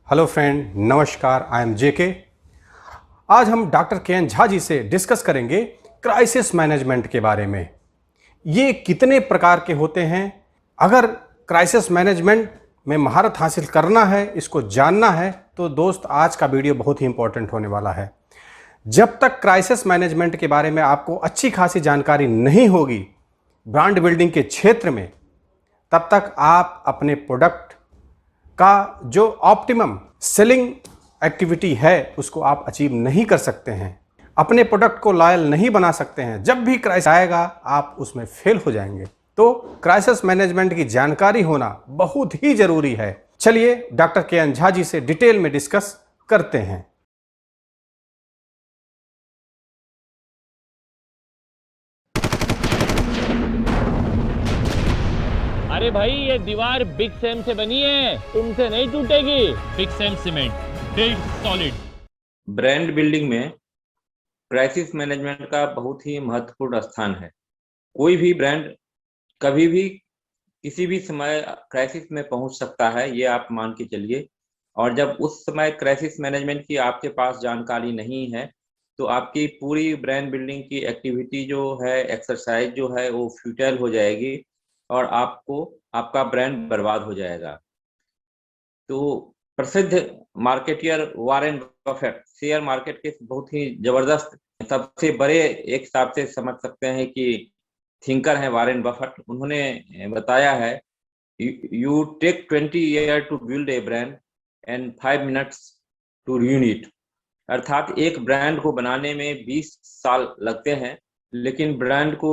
Hello friend, नमस्कार। I am जेके। आज हम डॉक्टर के एन झा जी से डिस्कस करेंगे क्राइसिस मैनेजमेंट के बारे में। ये कितने प्रकार के होते हैं, अगर क्राइसिस मैनेजमेंट में महारत हासिल करना है, इसको जानना है, तो दोस्त आज का वीडियो बहुत ही इंपॉर्टेंट होने वाला है। जब तक क्राइसिस मैनेजमेंट के बारे में आपको अच्छी खासी जानकारी नहीं होगी ब्रांड बिल्डिंग के क्षेत्र में, तब तक आप अपने प्रोडक्ट का जो ऑप्टिमम सेलिंग एक्टिविटी है उसको आप अचीव नहीं कर सकते हैं, अपने प्रोडक्ट को लॉयल नहीं बना सकते हैं। जब भी क्राइसिस आएगा आप उसमें फेल हो जाएंगे। तो क्राइसिस मैनेजमेंट की जानकारी होना बहुत ही जरूरी है। चलिए डॉक्टर के एन झा जी से डिटेल में डिस्कस करते हैं। अरे भाई, ये दीवार बिग सैम से बनी है, तुमसे नहीं टूटेगी। Big Sam cement, build solid. Brand building में क्राइसिस मैनेजमेंट का बहुत ही महत्वपूर्ण स्थान है। कोई भी ब्रांड कभी भी किसी भी समय क्राइसिस में पहुंच सकता है, ये आप मान के चलिए। और जब उस समय क्राइसिस मैनेजमेंट की आपके पास जानकारी नहीं है तो आपकी पूरी ब्रांड बिल्डिंग की एक्टिविटी जो है, एक्सरसाइज जो है, वो फ्यूटाइल हो जाएगी और आपका ब्रांड बर्बाद हो जाएगा। तो प्रसिद्ध marketeer Warren Buffett, share market के बहुत ही जबरदस्त, सबसे बड़े एक हिसाब से समझ सकते हैं कि थिंकर हैं वारेन बफेट। उन्होंने बताया है, you take 20 year to build a brand and 5 minutes to ruin it. अर्थात एक ब्रांड को बनाने में 20 साल लगते हैं, लेकिन ब्रांड को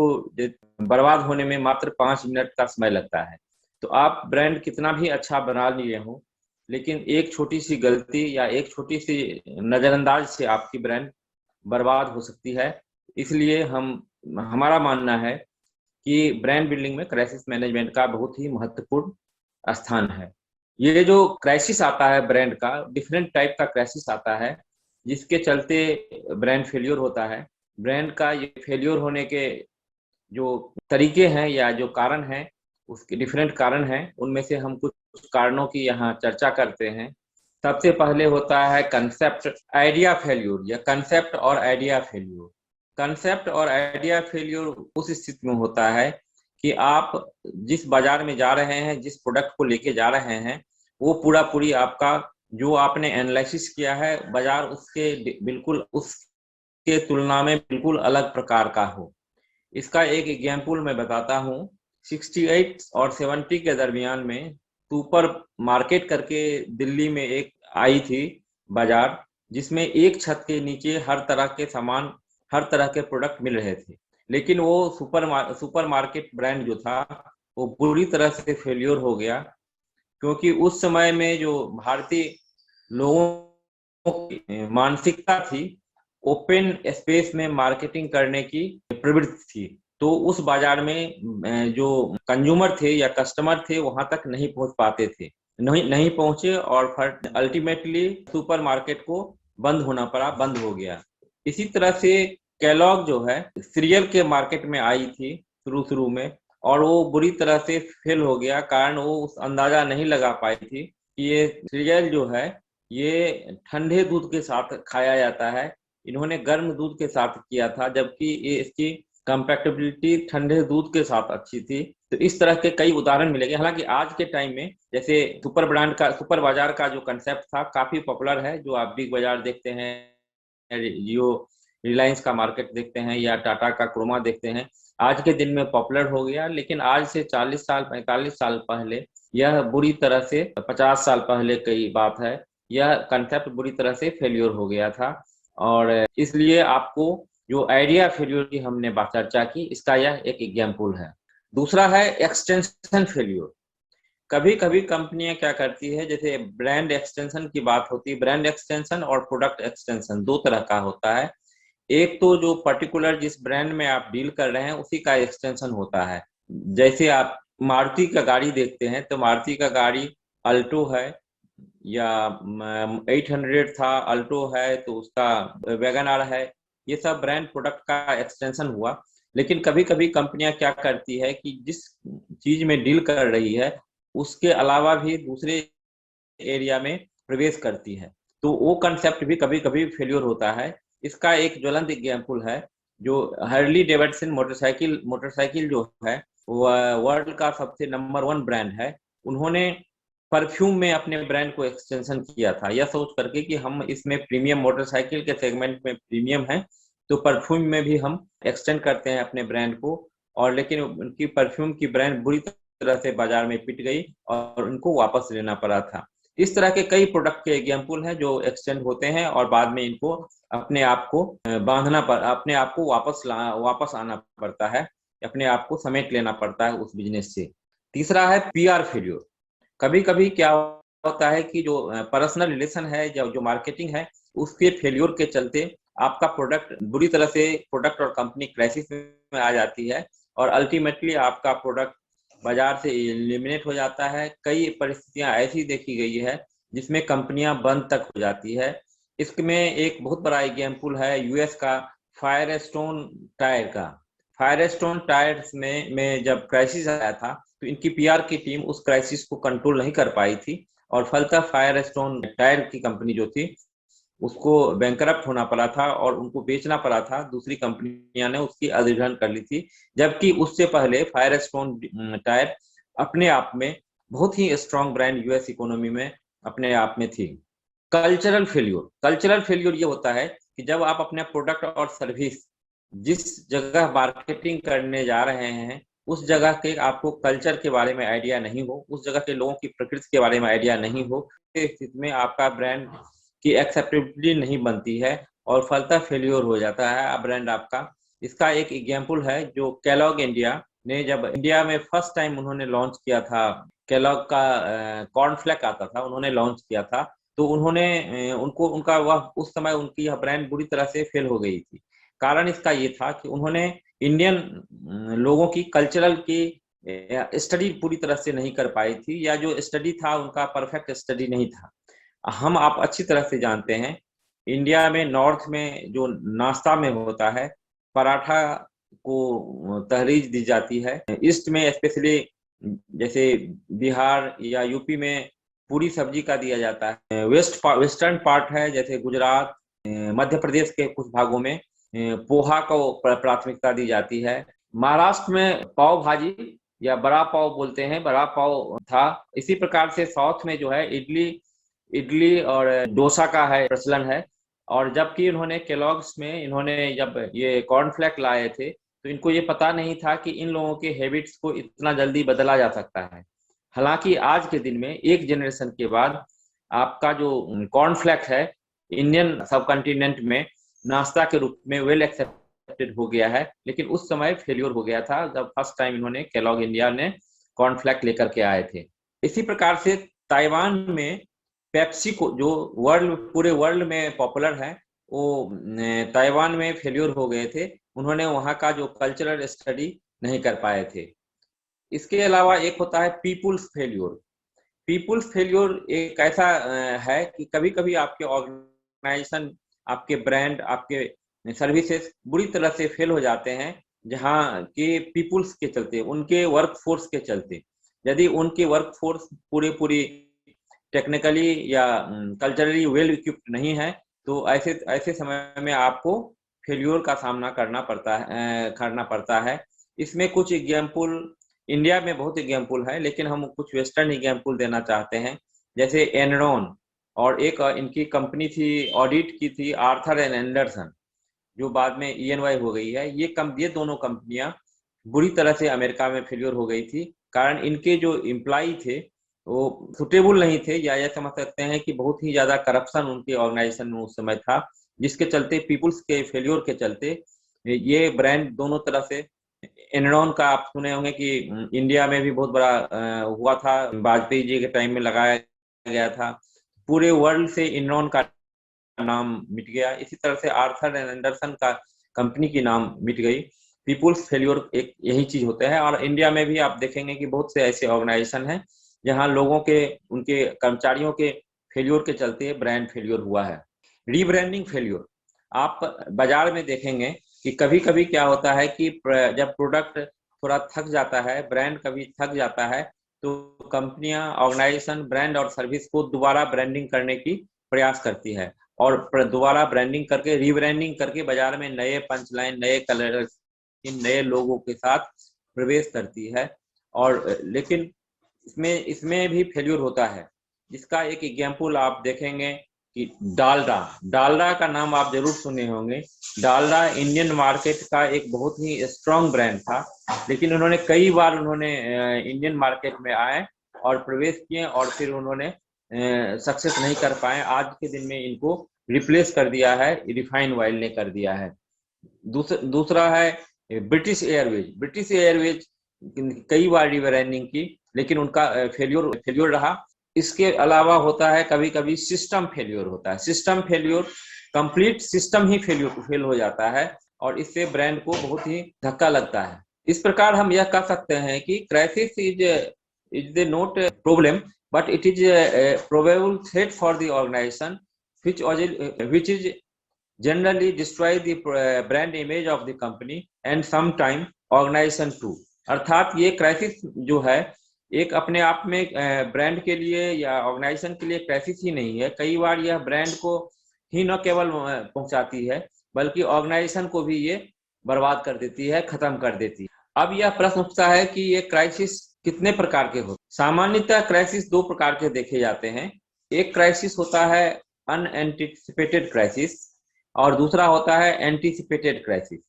बर्बाद होने में मात्र 5 मिनट का समय लगता है। तो आप ब्रांड कितना भी अच्छा बना लिए हो, लेकिन एक छोटी सी गलती या एक छोटी सी नजरअंदाज से आपकी ब्रांड बर्बाद हो सकती है। इसलिए हमारा मानना है कि ब्रांड बिल्डिंग में क्राइसिस मैनेजमेंट का बहुत ही महत्वपूर्ण स्थान है। ये जो क्राइसिस आता है ब्रांड का, डिफरेंट टाइप का क्राइसिस आता है, जिसके चलते ब्रांड फेल्योर होता है। ब्रांड का ये फेल्योर होने के जो तरीके हैं या जो कारण हैं, उसके डिफरेंट कारण हैं। उनमें से हम कुछ कारणों की यहाँ चर्चा करते हैं। सबसे पहले होता है कंसेप्ट आइडिया फेल्यूर या कंसेप्ट और आइडिया फेल्यूर। कंसेप्ट और आइडिया फेल्यूर उस स्थिति में होता है कि आप जिस बाजार में जा रहे हैं, जिस प्रोडक्ट को लेके जा रहे हैं, वो पूरी आपका जो आपने एनालिसिस किया है, बाजार उसके बिल्कुल उसके तुलना में बिल्कुल अलग प्रकार का हो। इसका एक एग्जाम्पल मैं बताता हूँ। 68 और 70 के दरमियान में सुपर मार्केट करके दिल्ली में एक आई थी बाजार, जिसमें एक छत के नीचे हर तरह के सामान, हर तरह के प्रोडक्ट मिल रहे थे। लेकिन वो सुपर मार्केट ब्रांड जो था वो बुरी तरह से फेल्योर हो गया, क्योंकि उस समय में जो भारतीय लोगों की मानसिकता थी, ओपन स्पेस में मार्केटिंग करने की प्रवृत्ति थी। तो उस बाजार में जो कंज्यूमर थे या कस्टमर थे वहां तक नहीं पहुंच पाते थे, नहीं पहुंचे, और अल्टीमेटली सुपर मार्केट को बंद होना पड़ा, बंद हो गया। इसी तरह से कैलॉग जो है सीरियल के मार्केट में आई थी शुरू में, और वो बुरी तरह से फेल हो गया। कारण वो उस अंदाजा नहीं लगा पाई थी कि ये सीरियल जो है ये ठंडे दूध के साथ खाया जाता है। इन्होंने गर्म दूध के साथ किया था, जबकि ये इसकी कंपैटिबिलिटी ठंडे दूध के साथ अच्छी थी। तो इस तरह के कई उदाहरण मिलेंगे। हालांकि आज के टाइम में जैसे सुपर बाजार का जो कंसेप्ट था काफी पॉपुलर है। जो आप बिग बाजार देखते हैं, जियो रिलायंस का मार्केट देखते हैं या टाटा का क्रोमा देखते हैं, आज के दिन में पॉपुलर हो गया। लेकिन आज से 40 साल 45 साल पहले, यह बुरी तरह से 50 साल पहले की बात है, यह कंसेप्ट बुरी तरह से फेल्योर हो गया था। और इसलिए आपको जो आइडिया फेल्योर की हमने चर्चा की, इसका यह एक एग्जाम्पल है। दूसरा है एक्सटेंशन फेल्योर। कभी कभी कंपनियां क्या करती है, जैसे ब्रांड एक्सटेंशन की बात होती है, ब्रांड एक्सटेंशन और प्रोडक्ट एक्सटेंशन दो तरह का होता है। एक तो जो पर्टिकुलर जिस ब्रांड में आप डील कर रहे हैं उसी का एक्सटेंशन होता है। जैसे आप मारुति का गाड़ी देखते हैं, तो मारुति का गाड़ी अल्टो है या 800 था, अल्टो है, तो उसका वैगन आर है। ये सब ब्रांड प्रोडक्ट का एक्सटेंशन हुआ। लेकिन कभी कभी कंपनियां क्या करती है कि जिस चीज में डील कर रही है उसके अलावा भी दूसरे एरिया में प्रवेश करती है, तो वो कंसेप्ट भी कभी कभी फेल्योर होता है। इसका एक ज्वलंत एग्जाम्पल है जो हार्ली डेविडसन मोटरसाइकिल जो है वर्ल्ड का सबसे नंबर 1 ब्रांड है। उन्होंने परफ्यूम में अपने ब्रांड को एक्सटेंशन किया था, यह सोच करके कि हम इसमें प्रीमियम मोटरसाइकिल के सेगमेंट में प्रीमियम है, तो परफ्यूम में भी हम एक्सटेंड करते हैं अपने ब्रांड को। और लेकिन उनकी परफ्यूम की ब्रांड बुरी तरह से बाजार में पिट गई और उनको वापस लेना पड़ा था। इस तरह के कई प्रोडक्ट के एग्जाम्पल हैं जो एक्सटेंड होते हैं और बाद में इनको अपने आप को अपने आप को वापस आना पड़ता है, अपने आप को समेट लेना पड़ता है उस बिजनेस से। तीसरा है पीआर फेल्योर। कभी कभी क्या होता है कि जो पर्सनल रिलेशन है, जो मार्केटिंग है, उसके फेल्योर के चलते आपका प्रोडक्ट बुरी तरह से प्रोडक्ट और कंपनी क्राइसिस में आ जाती है और अल्टीमेटली आपका प्रोडक्ट बाजार से एलिमिनेट हो जाता है। कई परिस्थितियां ऐसी देखी गई है जिसमें कंपनियां बंद तक हो जाती है। इसमें एक बहुत बड़ा एग्जाम्पल है यूएस का फायरस्टोन टायर का। फायरस्टोन टायर्स में जब क्राइसिस आया था तो इनकी पीआर की टीम उस क्राइसिस को कंट्रोल नहीं कर पाई थी और फलतः फायरस्टोन टायर की कंपनी जो थी उसको बैंकरप्ट होना पड़ा था और उनको बेचना पड़ा था। दूसरी कंपनियां ने उसकी अधिग्रहण कर ली थी, जबकि उससे पहले फायरस्टोन टायर अपने आप में बहुत ही स्ट्रॉन्ग ब्रांड यूएस इकोनॉमी में अपने आप में थी। कल्चरल फेल्योर ये होता है कि जब आप अपने प्रोडक्ट और सर्विस जिस जगह मार्केटिंग करने जा रहे हैं उस जगह के आपको कल्चर के बारे में आइडिया नहीं हो, उस जगह के लोगों की प्रकृति के बारे में आइडिया नहीं हो, इस स्थिति में आपका ब्रांड की एक्सेप्टेबिलिटी नहीं बनती है और फलतः फेल्योर हो जाता है ब्रांड आपका। इसका एक एग्जाम्पल है जो केलॉग इंडिया ने जब इंडिया में फर्स्ट टाइम उन्होंने लॉन्च किया था, केलॉग का कॉर्नफ्लेक आता था, उन्होंने लॉन्च किया था, तो उन्होंने उनका वह उस समय उनकी यह ब्रांड बुरी तरह से फेल हो गई थी। कारण इसका ये था कि उन्होंने इंडियन लोगों की कल्चरल की स्टडी पूरी तरह से नहीं कर पाई थी, या जो स्टडी था उनका परफेक्ट स्टडी नहीं था। हम आप अच्छी तरह से जानते हैं इंडिया में नॉर्थ में जो नाश्ता में होता है पराठा को तहरीज दी जाती है, ईस्ट में स्पेशली जैसे बिहार या यूपी में पूरी सब्जी का दिया जाता है, वेस्टर्न पार्ट है जैसे गुजरात मध्य प्रदेश के कुछ भागों में पोहा को प्राथमिकता दी जाती है। महाराष्ट्र में पाव भाजी या बड़ा पाव बोलते हैं, बड़ा पाव था। इसी प्रकार से साउथ में जो है इडली और डोसा का है प्रचलन है। और जबकि इन्होंने केलॉग्स में इन्होंने जब ये कॉर्नफ्लेक लाए थे तो इनको ये पता नहीं था कि इन लोगों के हैबिट्स को इतना जल्दी बदला जा सकता है। हालांकि आज के दिन में एक जनरेशन के बाद आपका जो कॉर्नफ्लेक है इंडियन सब कॉन्टिनेंट में नाश्ता के रूप में वेल एक्सेप्टेड हो गया है, लेकिन उस समय फेल्योर हो गया था जब फर्स्ट टाइम इन्होंने केलॉग इंडिया ने कॉर्नफ्लेक लेकर के आए थे। इसी प्रकार से ताइवान में पेप्सी को जो पूरे वर्ल्ड में पॉपुलर है, वो ताइवान में फेल्योर हो गए थे। उन्होंने वहाँ का जो कल्चरल स्टडी नहीं कर पाए थे। इसके अलावा एक होता है पीपुल्स फेल्योर एक ऐसा है कि कभी कभी आपके ऑर्गेनाइजेशन, आपके ब्रांड, आपके सर्विसेज बुरी तरह से फेल हो जाते हैं जहाँ के पीपुल्स के चलते, उनके वर्कफोर्स के चलते। यदि उनके वर्कफोर्स पूरी टेक्निकली या कल्चरली वेल इक्विप्ड नहीं है तो ऐसे समय में आपको फेल्योर का सामना करना पड़ता है। इसमें कुछ एग्जाम्पल इंडिया में बहुत एग्जाम्पल है, लेकिन हम कुछ वेस्टर्न एग्जाम्पल देना चाहते हैं। जैसे एनरॉन और एक इनकी कंपनी थी, ऑडिट की थी, आर्थर एंड एंडरसन, जो बाद में EY हो गई है। ये दोनों कंपनियां बुरी तरह से अमेरिका में फेल्योर हो गई थी, कारण इनके जो एम्प्लॉय थे वो सुटेबल नहीं थे, या यह समझ सकते हैं कि बहुत ही ज्यादा करप्शन उनके ऑर्गेनाइजेशन में उस समय था, जिसके चलते पीपुल्स के फेल्योर के चलते ये ब्रांड दोनों तरह से। एनरॉन का आप सुने होंगे कि इंडिया में भी बहुत बड़ा हुआ था, वाजपेयी जी के टाइम में लगाया गया था, पूरे वर्ल्ड से एनरॉन का नाम मिट गया। इसी तरह से आर्थर एंड एंडरसन का कंपनी की नाम मिट गई। पीपुल्स फेल्योर एक यही चीज होता है। और इंडिया में भी आप देखेंगे कि बहुत से ऐसे ऑर्गेनाइजेशन हैं जहां लोगों के, उनके कर्मचारियों के फेल्योर के चलते ब्रांड फेल्योर हुआ है। रीब्रांडिंग फेल्योर, आप बाजार में देखेंगे कि कभी कभी क्या होता है कि जब प्रोडक्ट थोड़ा थक जाता है, ब्रांड कभी थक जाता है, तो कंपनियां, ऑर्गेनाइजेशन ब्रांड और सर्विस को दोबारा ब्रांडिंग करने की प्रयास करती है और दोबारा ब्रांडिंग करके, रीब्रांडिंग करके बाजार में नए पंचलाइन, नए कलर, इन नए लोगों के साथ प्रवेश करती है। और लेकिन इसमें इसमें भी फेल्यूर होता है, जिसका एक एग्जाम्पल आप देखेंगे कि डालडा डालडा का नाम आप जरूर सुने होंगे। डालडा इंडियन मार्केट का एक बहुत ही स्ट्रांग ब्रांड था, लेकिन उन्होंने कई बार इंडियन मार्केट में आए और प्रवेश किए और फिर उन्होंने सक्सेस नहीं कर पाए। आज के दिन में इनको रिप्लेस कर दिया है, रिफाइन ऑयल ने कर दिया है। दूसरा है ब्रिटिश एयरवेज। ब्रिटिश एयरवेज कई बार रिब्रांडिंग की, लेकिन उनका फेल्योर रहा। इसके अलावा होता है कभी कभी सिस्टम फेल्योर होता है। सिस्टम फेल्योर, कंप्लीट सिस्टम ही फेल हो जाता है और इससे ब्रांड को बहुत ही धक्का लगता है। इस प्रकार हम यह कह सकते हैं कि crisis is the not problem, but it is probable threat for the organization which is generally destroy the brand image of the company and sometime organization too। अर्थात ये क्राइसिस जो है एक अपने आप में ब्रांड के लिए या ऑर्गेनाइजेशन के लिए क्राइसिस ही नहीं है, कई बार यह ब्रांड को ही न केवल पहुंचाती है बल्कि ऑर्गेनाइजेशन को भी ये बर्बाद कर देती है, खत्म कर देती है। अब यह प्रश्न उठता है कि ये क्राइसिस कितने प्रकार के होते हैं। सामान्यतः क्राइसिस दो प्रकार के देखे जाते हैं। एक क्राइसिस होता है अनएंटिसिपेटेड क्राइसिस और दूसरा होता है एंटीसिपेटेड क्राइसिस।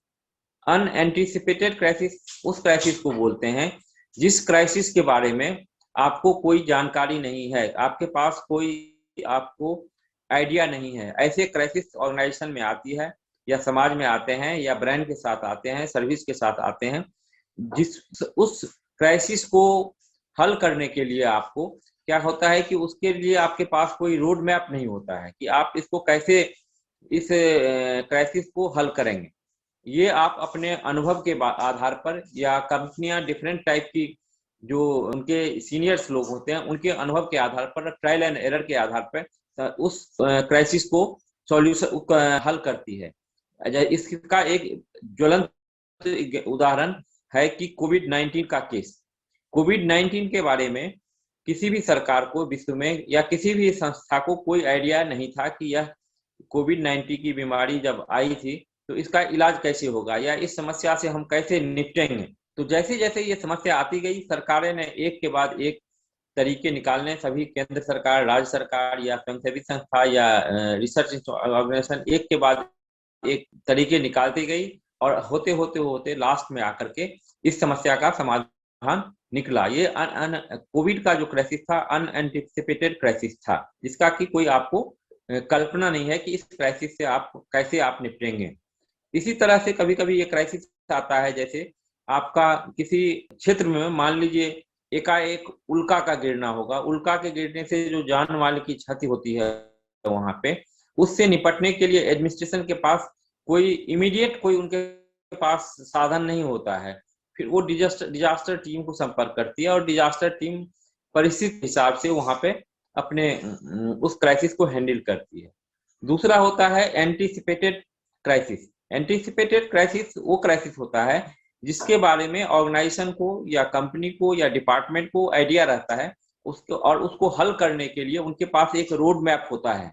अनएंटीसिपेटेड क्राइसिस उस क्राइसिस को बोलते हैं जिस क्राइसिस के बारे में आपको कोई जानकारी नहीं है, आपके पास कोई आपको आइडिया नहीं है। ऐसे क्राइसिस ऑर्गेनाइजेशन में आती है या समाज में आते हैं या ब्रांड के साथ आते हैं, सर्विस के साथ आते हैं। उस क्राइसिस को हल करने के लिए आपको क्या होता है कि उसके लिए आपके पास कोई रोड मैप नहीं होता है कि आप इसको कैसे, इस क्राइसिस को हल करेंगे। ये आप अपने अनुभव के आधार पर या कंपनियां डिफरेंट टाइप की जो उनके सीनियर्स लोग होते हैं उनके अनुभव के आधार पर, ट्रायल एंड एरर के आधार पर उस क्राइसिस को सॉल्यूशन हल करती है। इसका एक ज्वलंत उदाहरण है कि कोविड-19 का केस। कोविड-19 के बारे में किसी भी सरकार को विश्व में या किसी भी संस्था को कोई आइडिया नहीं था कि यह कोविड-19 की बीमारी जब आई थी तो इसका इलाज कैसे होगा या इस समस्या से हम कैसे निपटेंगे। तो जैसे जैसे ये समस्या आती गई, सरकारें ने एक के बाद एक तरीके निकालने, सभी केंद्र सरकार, राज्य सरकार या स्वयंसेवी संस्था या रिसर्च ऑर्गेनाइजेशन एक के बाद एक तरीके निकालती गई और होते होते होते लास्ट में आकर के इस समस्या का समाधान निकला। ये कोविड का जो क्राइसिस था अनएंटिसिपेटेड क्राइसिस था, जिसका कि कोई आपको कल्पना नहीं है कि इस क्राइसिस से आप कैसे निपटेंगे। इसी तरह से कभी कभी ये क्राइसिस आता है, जैसे आपका किसी क्षेत्र में मान लीजिए एकाएक उल्का का गिरना होगा। उल्का के गिरने से जो जान माल की क्षति होती है वहां पे, उससे निपटने के लिए एडमिनिस्ट्रेशन के पास कोई इमीडिएट कोई उनके पास साधन नहीं होता है। फिर वो डिजास्टर टीम को संपर्क करती है और डिजास्टर टीम परिस्थिति के हिसाब से वहां पे अपने उस क्राइसिस को हैंडल करती है। दूसरा होता है एंटीसिपेटेड क्राइसिस। एंटीसिपेटेड क्राइसिस वो क्राइसिस होता है जिसके बारे में ऑर्गेनाइजेशन को या कंपनी को या डिपार्टमेंट को आइडिया रहता है उसको, और उसको हल करने के लिए उनके पास एक रोड मैप होता है।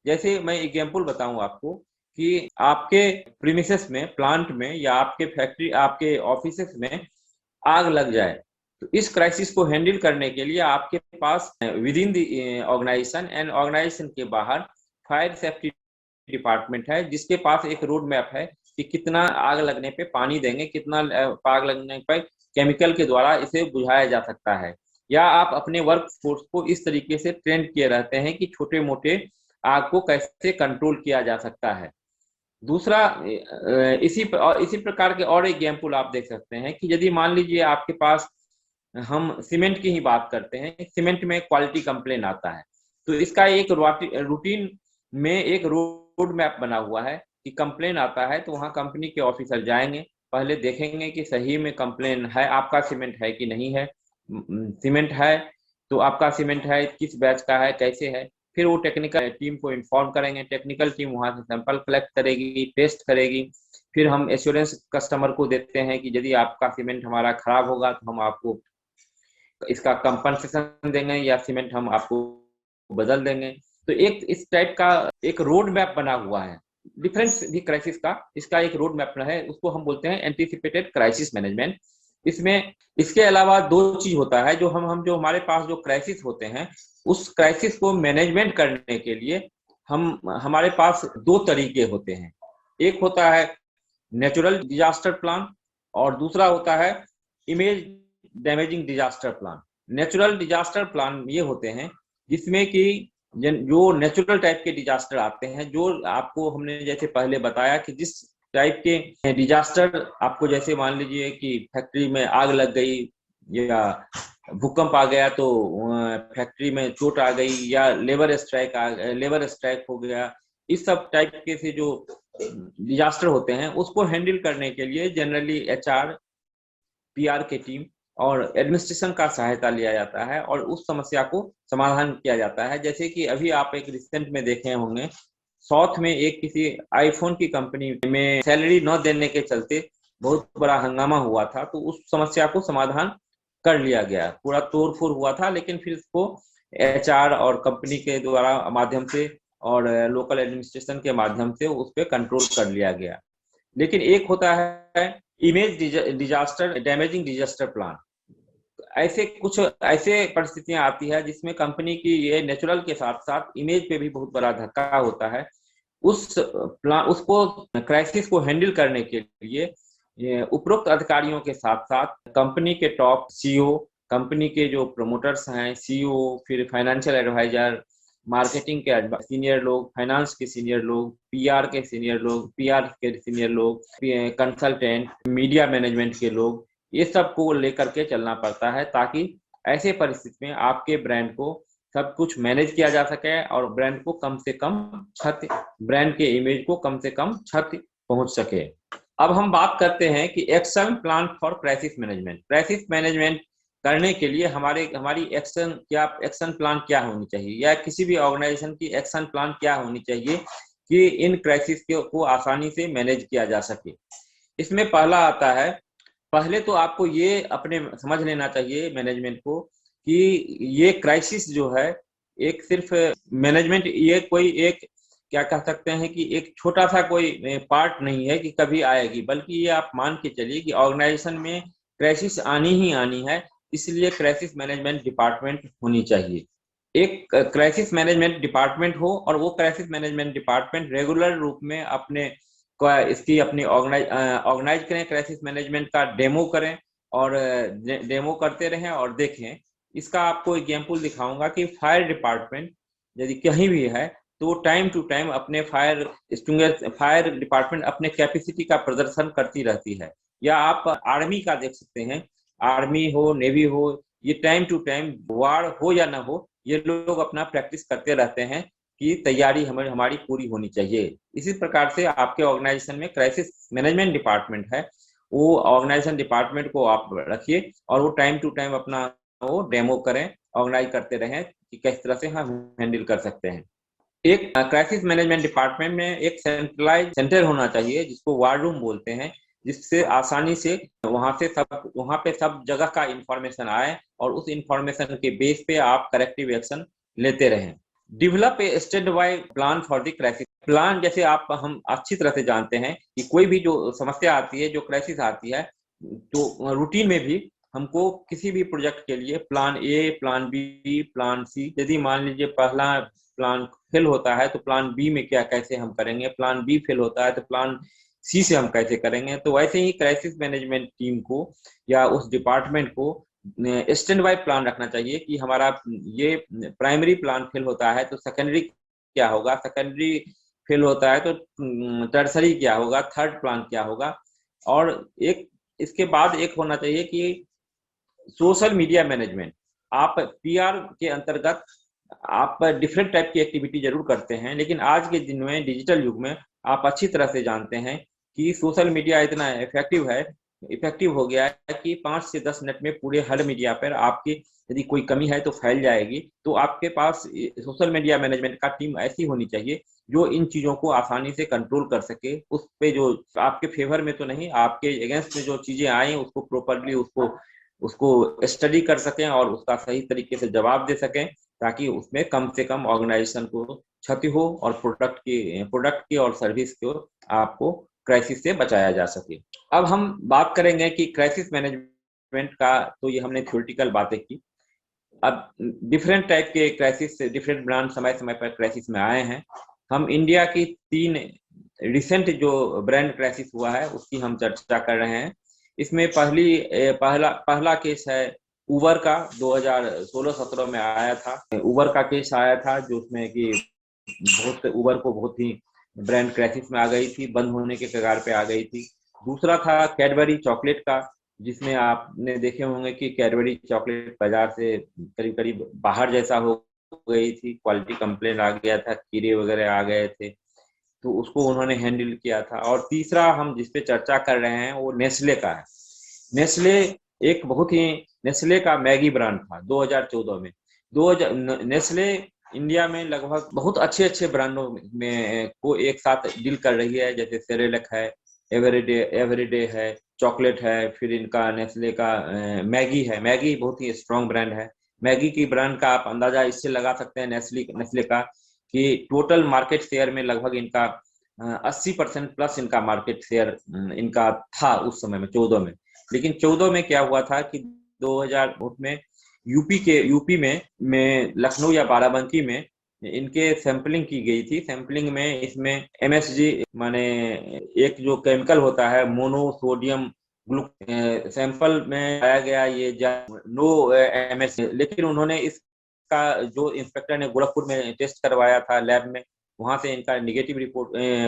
जैसे मैं एग्जांपल बताऊं आपको कि आपके प्रीमिसेस में, प्लांट में या आपके फैक्ट्री, आपके ऑफिसेस में आग लग जाए, तो इस क्राइसिस को हैंडल करने के लिए आपके पास with in the organization and organization के बाहर फायर सेफ्टी डिपार्टमेंट है, जिसके पास एक रोड मैप है कि कितना आग लगने पे पानी देंगे, कितना आग लगने पर केमिकल के द्वारा इसे बुझाया जा सकता है। या आप अपने वर्क फोर्स को इस तरीके से ट्रेन किए रहते हैं कि छोटे मोटे आग को कैसे कंट्रोल किया जा सकता है। दूसरा, इसी प्रकार के और एग्जाम्पल आप देख सकते हैं कि यदि मान लीजिए आपके पास, हम सीमेंट की ही बात करते हैं, सीमेंट में क्वालिटी कंप्लेन आता है, तो इसका एक रूटीन में एक रोड मैप बना हुआ है कि कंप्लेन आता है तो वहाँ कंपनी के ऑफिसर जाएंगे, पहले देखेंगे कि सही में कंप्लेन है, आपका सीमेंट है कि नहीं है। सीमेंट है तो आपका सीमेंट है, किस बैच का है, कैसे है। फिर वो टेक्निकल टीम को इन्फॉर्म करेंगे, टेक्निकल टीम वहाँ से सैंपल कलेक्ट करेगी, टेस्ट करेगी। फिर हम एश्योरेंस कस्टमर को देते हैं कि यदि आपका सीमेंट हमारा खराब होगा तो हम आपको इसका कंपनसेशन देंगे या सीमेंट हम आपको बदल देंगे। तो एक इस टाइप का एक रोड मैप बना हुआ है डिफरेंस भी क्राइसिस का, इसका एक रोड मैप है, उसको हम बोलते हैं एंटीसिपेटेड क्राइसिस मैनेजमेंट। इसमें इसके अलावा दो चीज होता है, जो जो हमारे पास जो क्राइसिस होते हैं उस क्राइसिस को मैनेजमेंट करने के लिए हमारे पास दो तरीके होते हैं। एक होता है नेचुरल डिजास्टर प्लान और दूसरा होता है image damaging disaster plan. Natural disaster plan ये होते हैं जिसमें कि जो नेचुरल टाइप के डिजास्टर आते हैं, जो आपको हमने जैसे पहले बताया कि जिस टाइप के डिजास्टर आपको, जैसे मान लीजिए कि फैक्ट्री में आग लग गई या भूकंप आ गया तो फैक्ट्री में चोट आ गई या लेबर स्ट्राइक हो गया, इस सब टाइप के से जो डिजास्टर होते हैं उसको हैंडल करने के लिए जनरली एचआर, पीआर के टीम और एडमिनिस्ट्रेशन का सहायता लिया जाता है और उस समस्या को समाधान किया जाता है। जैसे कि अभी आप एक रिसेंट में देखे होंगे, साउथ में एक किसी आईफोन की कंपनी में सैलरी न देने के चलते बहुत बड़ा हंगामा हुआ था, तो उस समस्या को समाधान कर लिया गया। पूरा तोड़ फोड़ हुआ था, लेकिन फिर इसको एचआर और कंपनी के द्वारा माध्यम से और लोकल एडमिनिस्ट्रेशन के माध्यम से उस पर कंट्रोल कर लिया गया। लेकिन एक होता है image disaster damaging disaster plan. कुछ ऐसे परिस्थितियां आती है जिसमें कंपनी की ये नेचुरल के साथ साथ इमेज पे भी बहुत बड़ा धक्का होता है। उसको क्राइसिस को हैंडल करने के लिए उपरोक्त अधिकारियों के साथ साथ कंपनी के टॉप सीईओ, कंपनी के जो प्रमोटर्स हैं सीईओ, फिर फाइनेंशियल एडवाइजर, मार्केटिंग के सीनियर लोग, फाइनेंस के सीनियर लोग, पीआर के सीनियर लोग, कंसल्टेंट, मीडिया मैनेजमेंट के लोग, ये सब को लेकर के चलना पड़ता है ताकि ऐसे परिस्थिति में आपके ब्रांड को सब कुछ मैनेज किया जा सके और ब्रांड को कम से कम ब्रांड के इमेज को कम से कम क्षति पहुंच सके। अब हम बात करते हैं कि action plan for crisis management. Crisis management करने के लिए हमारी एक्शन प्लान क्या होनी चाहिए, या किसी भी ऑर्गेनाइजेशन की एक्शन प्लान क्या होनी चाहिए कि इन क्राइसिस को आसानी से मैनेज किया जा सके। इसमें पहला आता है, पहले तो आपको ये अपने समझ लेना चाहिए मैनेजमेंट को कि ये क्राइसिस जो है एक सिर्फ मैनेजमेंट, ये कोई एक क्या कह सकते हैं कि एक छोटा सा कोई पार्ट नहीं है कि कभी आएगी, बल्कि ये आप मान के चलिए कि ऑर्गेनाइजेशन में क्राइसिस आनी ही आनी है, इसलिए क्राइसिस मैनेजमेंट डिपार्टमेंट होनी चाहिए। एक क्राइसिस मैनेजमेंट डिपार्टमेंट हो और वो क्राइसिस मैनेजमेंट डिपार्टमेंट रेगुलर रूप में अपनी ऑर्गेनाइज करें, क्राइसिस मैनेजमेंट का डेमो करें और डेमो करते रहें और देखें। इसका आपको एग्जाम्पल दिखाऊंगा कि फायर डिपार्टमेंट यदि कहीं भी है तो टाइम टू टाइम अपने फायर डिपार्टमेंट अपने कैपेसिटी का प्रदर्शन करती रहती है। या आप आर्मी का देख सकते हैं, आर्मी हो, नेवी हो, ये टाइम टू टाइम वार हो या ना हो, ये लोग अपना प्रैक्टिस करते रहते हैं कि तैयारी हमारी पूरी होनी चाहिए। इसी प्रकार से आपके ऑर्गेनाइजेशन में क्राइसिस मैनेजमेंट डिपार्टमेंट है, वो ऑर्गेनाइजेशन डिपार्टमेंट को आप रखिए और वो टाइम टू टाइम अपना वो डेमो करें, ऑर्गेनाइज करते रहें कि किस तरह से हम हैंडल कर सकते हैं। एक क्राइसिस मैनेजमेंट डिपार्टमेंट में एक सेंट्रलाइज सेंटर होना चाहिए जिसको वार रूम बोलते हैं, जिससे आसानी से वहां पे सब जगह का इंफॉर्मेशन आए और उस इंफॉर्मेशन के बेस पे आप करेक्टिव एक्शन लेते रहें। Develop a state wide plan for the crisis plan. जैसे हम अच्छी तरह से जानते हैं कि कोई भी जो समस्या आती है, जो क्राइसिस आती है, तो रूटीन में भी हमको किसी भी प्रोजेक्ट के लिए plan A, plan B, plan C, यदि मान लीजिए पहला प्लान फेल होता है तो प्लान बी में कैसे हम करेंगे, प्लान बी फेल होता है तो प्लान सी से हम कैसे करेंगे। तो वैसे ही क्राइसिस मैनेजमेंट टीम को या उस डिपार्टमेंट को स्टैंड बाय प्लान रखना चाहिए कि हमारा ये प्राइमरी प्लान फेल होता है तो सेकेंडरी क्या होगा, सेकेंडरी फेल होता है तो टर्सरी क्या होगा, थर्ड प्लान क्या होगा। और इसके बाद एक होना चाहिए कि सोशल मीडिया मैनेजमेंट। आप पीआर के अंतर्गत आप डिफरेंट टाइप की एक्टिविटी जरूर करते हैं, लेकिन आज के दिन में डिजिटल युग में आप अच्छी तरह से जानते हैं कि सोशल मीडिया इतना इफेक्टिव हो गया है कि 5 से 10 मिनट में पूरे हर मीडिया पर आपकी यदि कोई कमी है तो फैल जाएगी। तो आपके पास सोशल मीडिया मैनेजमेंट का टीम ऐसी होनी चाहिए जो इन चीजों को आसानी से कंट्रोल कर सके। उस पे जो आपके फेवर में तो नहीं, आपके अगेंस्ट में जो चीजें आए उसको प्रॉपरली उसको उसको स्टडी कर सकें और उसका सही तरीके से जवाब दे सकें, ताकि उसमें कम से कम ऑर्गेनाइजेशन को क्षति हो और प्रोडक्ट की और सर्विस को आपको क्राइसिस से बचाया जा सके। अब हम बात करेंगे कि क्राइसिस मैनेजमेंट का, तो ये हमने थ्योरेटिकल बातें की। अब डिफरेंट टाइप के क्राइसिस, डिफरेंट ब्रांड समय समय पर क्राइसिस में आए हैं। हम इंडिया की 3 रिसेंट जो ब्रांड क्राइसिस हुआ है उसकी हम चर्चा कर रहे हैं। इसमें पहला केस है उबर का, 2016-17 में आया था। उबर का केस आया था जो उसमें कि उबर को बहुत ही ब्रांड क्राइसिस में आ गई थी, बंद होने के कगार पे आ गई थी। दूसरा था कैडबरी चॉकलेट का, जिसमें आपने देखे होंगे कि कैडबरी चॉकलेट बाजार से करीब करीब बाहर जैसा हो गई थी, क्वालिटी कंप्लेंट आ गया था, कीड़े वगैरह आ गए थे, तो उसको उन्होंने हैंडल किया था। और तीसरा हम जिस पे चर्चा कर रहे हैं वो नेस्ले का है। नेस्ले का मैगी ब्रांड था 2014 में। नेस्ले इंडिया में लगभग बहुत अच्छे ब्रांडों में को एक साथ डील कर रही है, जैसे सेरेलक है, एवरीडे है, चॉकलेट है, फिर इनका नेस्ले का मैगी है। मैगी बहुत ही स्ट्रॉन्ग ब्रांड है। मैगी की ब्रांड का आप अंदाजा इससे लगा सकते हैं नेस्ले का कि टोटल मार्केट शेयर में लगभग इनका 80% प्लस इनका मार्केट शेयर इनका था उस समय में 14 में। लेकिन 14 में क्या हुआ था कि 2008 में यूपी में लखनऊ या बाराबंकी में इनके सैंपलिंग की गई थी। सैंपलिंग में इसमें MSG माने एक जो केमिकल होता है मोनोसोडियम सैंपल में पाया गया, ये नो MSG। लेकिन उन्होंने इसका जो इंस्पेक्टर ने गोरखपुर में टेस्ट करवाया था लैब में, वहां से इनका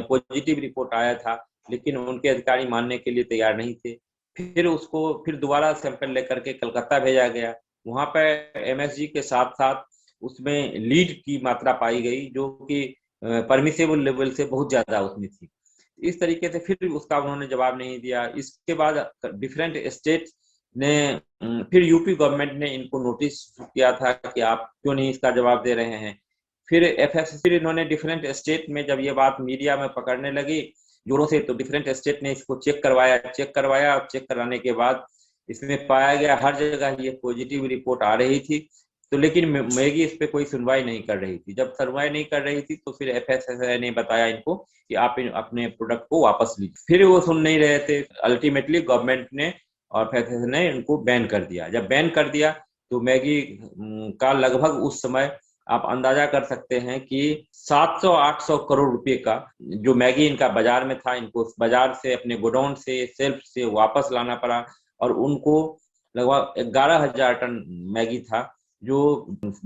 पॉजिटिव रिपोर्ट आया था, लेकिन उनके अधिकारी मानने के लिए तैयार नहीं थे। फिर दोबारा सैंपल लेकर के कलकत्ता भेजा गया। वहां पर MSG के साथ साथ उसमें लीड की मात्रा पाई गई, जो कि परमिसेबल लेवल से बहुत ज्यादा उसमें थी। इस तरीके से फिर उसका उन्होंने जवाब नहीं दिया। इसके बाद डिफरेंट स्टेट ने फिर यूपी गवर्नमेंट ने इनको नोटिस किया था कि आप क्यों नहीं इसका जवाब दे रहे हैं। फिर इन्होंने डिफरेंट स्टेट में जब ये बात मीडिया में पकड़ने लगी जोरों से, तो डिफरेंट स्टेट ने इसको चेक करवाया। चेक कराने के बाद इसमें पाया गया हर जगह ये पॉजिटिव रिपोर्ट आ रही थी, तो लेकिन मैगी इस पे कोई सुनवाई नहीं कर रही थी। जब सुनवाई नहीं कर रही थी तो फिर FSSAI ने बताया इनको कि आप अपने प्रोडक्ट को वापस लीजिए। फिर वो सुन नहीं रहे थे। अल्टीमेटली गवर्नमेंट ने और FSSAI ने इनको बैन कर दिया। जब बैन कर दिया तो मैगी का लगभग उस समय आप अंदाजा कर सकते हैं कि 700-800 करोड़ रुपए का जो मैगी इनका बाजार में था, इनको बाजार से अपने गोडाउन से सेल्फ से वापस लाना पड़ा। और उनको लगभग 11,000 टन मैगी था जो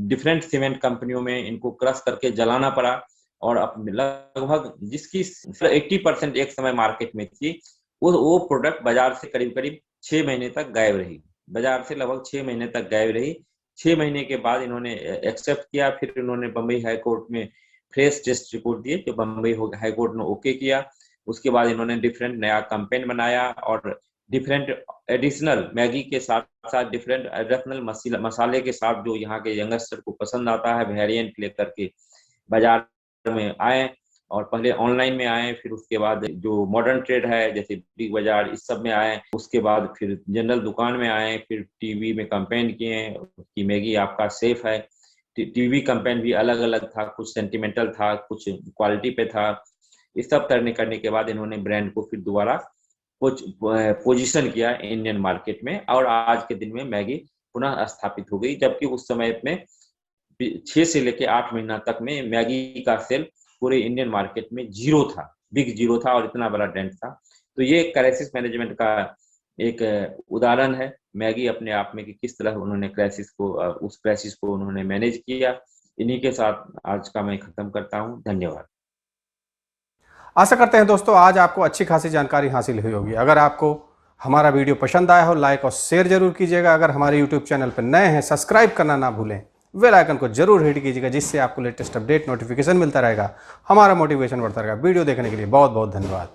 डिफरेंट सीमेंट कंपनियों में इनको क्रश करके जलाना पड़ा। और लगभग जिसकी 80% एक समय मार्केट में थी, वो प्रोडक्ट बाजार से करीब 6 महीने तक गायब रही। बाजार से लगभग 6 महीने तक गायब रही। 6 महीने के बाद इन्होंने एक्सेप्ट किया। फिर इन्होंने बम्बई हाई कोर्ट में फ्रेश टेस्ट रिपोर्ट दिए, जो बम्बई हाई कोर्ट ने ओके किया। उसके बाद इन्होंने डिफरेंट नया कैंपेन बनाया और डिफरेंट एडिशनल मैगी के साथ साथ डिफरेंट एडिशनल मसाले के साथ जो यहाँ के यंगस्टर को पसंद आता है, वेरिएंट लेकर के बाजार में आए। और पहले ऑनलाइन में आए, फिर उसके बाद जो मॉडर्न ट्रेड है जैसे बिग बाजार, इस सब में आए। उसके बाद फिर जनरल दुकान में आए, फिर टीवी में कैंपेन किए कि मैगी आपका सेफ है। टीवी कैंपेन भी अलग अलग था, कुछ सेंटिमेंटल था, कुछ क्वालिटी पे था। इस सब करने के बाद इन्होंने ब्रांड को फिर दोबारा पोजीशन किया इंडियन मार्केट में, और आज के दिन में मैगी पुनः स्थापित हो गई। जबकि उस समय में 6 से लेकर 8 महीना तक में मैगी का सेल पूरे इंडियन मार्केट में जीरो था, बिग जीरो था, और इतना बड़ा डेंट था। तो ये क्राइसिस मैनेजमेंट का एक उदाहरण है मैगी अपने आप में कि किस तरह उन्होंने उस क्राइसिस को उन्होंने मैनेज किया। इन्हीं के साथ आज का मैं खत्म करता हूँ। धन्यवाद। आशा करते हैं दोस्तों आज आपको अच्छी खासी जानकारी हासिल हुई होगी। अगर आपको हमारा वीडियो पसंद आया हो, लाइक और शेयर जरूर कीजिएगा। अगर हमारे यूट्यूब चैनल पर नए हैं, सब्सक्राइब करना ना भूलें। बेल आइकन को जरूर हिट कीजिएगा, जिससे आपको लेटेस्ट अपडेट नोटिफिकेशन मिलता रहेगा। हमारा मोटिवेशन बढ़ता रहेगा। वीडियो देखने के लिए बहुत बहुत धन्यवाद।